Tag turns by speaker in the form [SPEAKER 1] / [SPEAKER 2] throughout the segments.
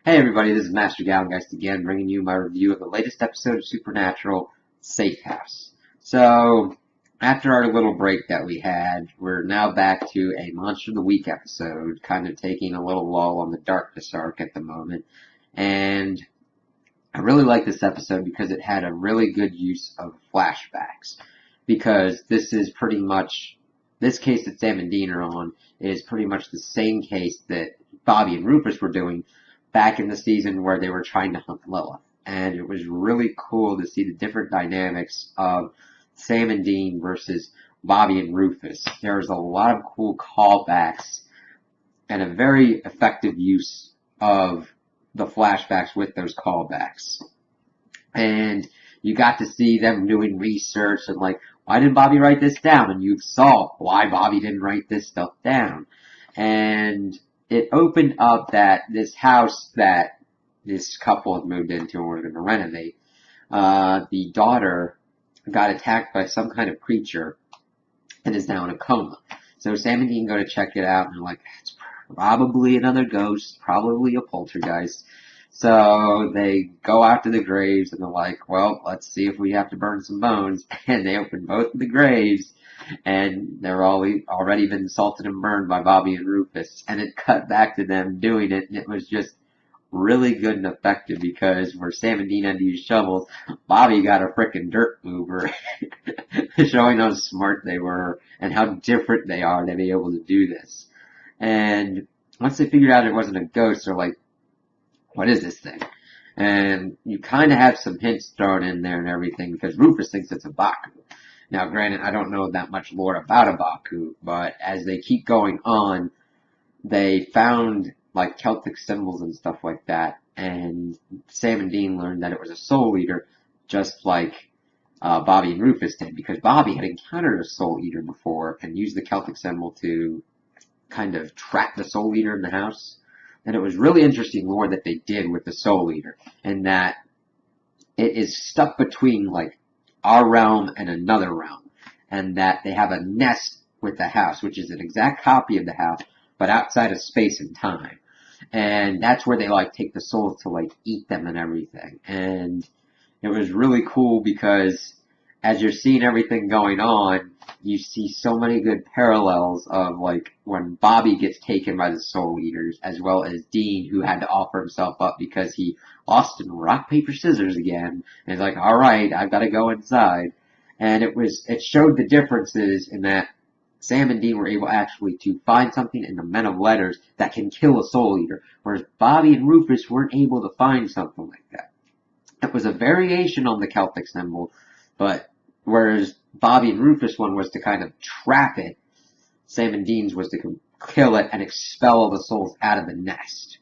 [SPEAKER 1] Hey everybody, this is Master Gallengeist again, bringing you my review of the latest episode of Supernatural, Safe House. So, after our little break that we had, we're now back to a Monster of the Week episode, kind of taking a little lull on the Darkness arc at the moment. And I really like this episode because it had a really good use of flashbacks. Because this is pretty much, this case that Sam and Dean are on is pretty much the same case that Bobby and Rufus were doing back in the season where they were trying to hunt Lilith. And it was really cool to see the different dynamics of Sam and Dean versus Bobby and Rufus. There was a lot of cool callbacks and a very effective use of the flashbacks with those callbacks. And you got to see them doing research and like, why did Bobby write this down? And you saw why Bobby didn't write this stuff down. And it opened up that this house that this couple had moved into and were going to renovate, the daughter got attacked by some kind of creature and is now in a coma. So Sam and Dean go to check it out and they're like, it's probably another ghost, probably a poltergeist. So they go out to the graves and they're like, well, let's see if we have to burn some bones. And they open both of the graves and they're already been salted and burned by Bobby and Rufus. And it cut back to them doing it, and it was just really good and effective because where Sam and Dean had to use shovels, Bobby got a frickin' dirt mover, showing how smart they were and how different they are to be able to do this. And once they figured out it wasn't a ghost, they're like, what is this thing? And you kind of have some hints thrown in there and everything because Rufus thinks it's a Baku. Now, granted, I don't know that much lore about a Baku, but as they keep going on, they found like Celtic symbols and stuff like that, and Sam and Dean learned that it was a soul eater, just like Bobby and Rufus did, because Bobby had encountered a soul eater before and used the Celtic symbol to kind of trap the soul eater in the house. And it was really interesting lore that they did with the soul eater, and that it is stuck between like our realm and another realm, and that they have a nest with the house, which is an exact copy of the house, but outside of space and time. And that's where they like take the souls to like eat them and everything. And it was really cool because as you're seeing everything going on, you see so many good parallels of like when Bobby gets taken by the Soul Eaters, as well as Dean, who had to offer himself up because he lost in rock, paper, scissors again. And he's like, all right, I've got to go inside. And it showed the differences in that Sam and Dean were able actually to find something in the Men of Letters that can kill a Soul Eater, whereas Bobby and Rufus weren't able to find something like that. It was a variation on the Celtic symbol, but whereas Bobby and Rufus one was to kind of trap it, Sam and Dean's was to kill it and expel all the souls out of the nest.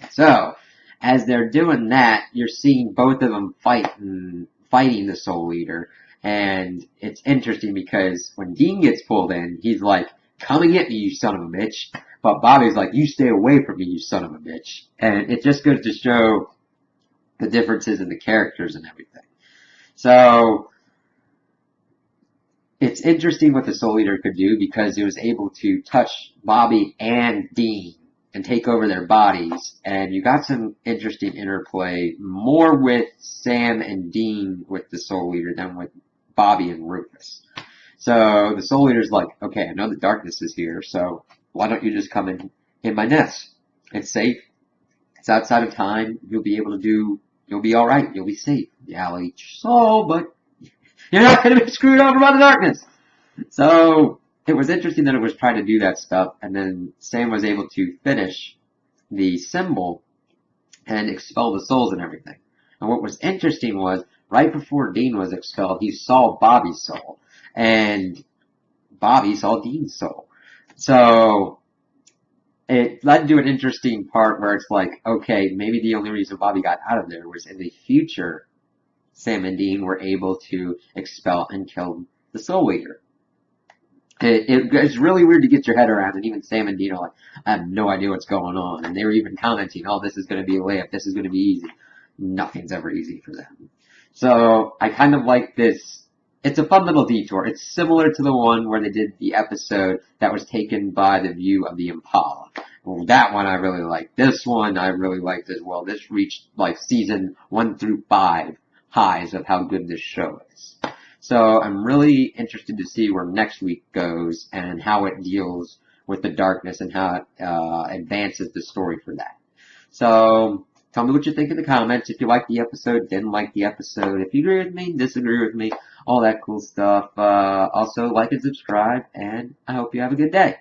[SPEAKER 1] So, as they're doing that, you're seeing both of them fighting the Soul Eater. And it's interesting because when Dean gets pulled in, he's like, come and get me, you son of a bitch. But Bobby's like, you stay away from me, you son of a bitch. And it just goes to show the differences in the characters and everything. So, it's interesting what the Soul Eater could do because he was able to touch Bobby and Dean and take over their bodies. And you got some interesting interplay, more with Sam and Dean with the Soul Eater than with Bobby and Rufus. So the Soul Eater's like, okay, I know the darkness is here, so why don't you just come in my nest? It's safe. It's outside of time. You'll be alright. You'll be safe. Yeah, I'll eat your soul, but you're not going to be screwed over by the darkness. So it was interesting that it was trying to do that stuff, and then Sam was able to finish the symbol and expel the souls and everything. And what was interesting was, right before Dean was expelled, he saw Bobby's soul, and Bobby saw Dean's soul. So it led to an interesting part where it's like, okay, maybe the only reason Bobby got out of there was in the future, Sam and Dean were able to expel and kill the Soul Eater. It's really weird to get your head around, and even Sam and Dean are like, I have no idea what's going on. And they were even commenting, oh, this is going to be a layup, this is going to be easy. Nothing's ever easy for them. So I kind of like this. It's a fun little detour. It's similar to the one where they did the episode that was taken by the view of the Impala. Well, that one I really liked. This one I really liked as well. This reached like season 1 through 5 highs of how good this show is. So I'm really interested to see where next week goes and how it deals with the darkness and how it advances the story for that. So tell me what you think in the comments. If you liked the episode, didn't like the episode. If you agree with me, disagree with me, all that cool stuff. Also like and subscribe, and I hope you have a good day.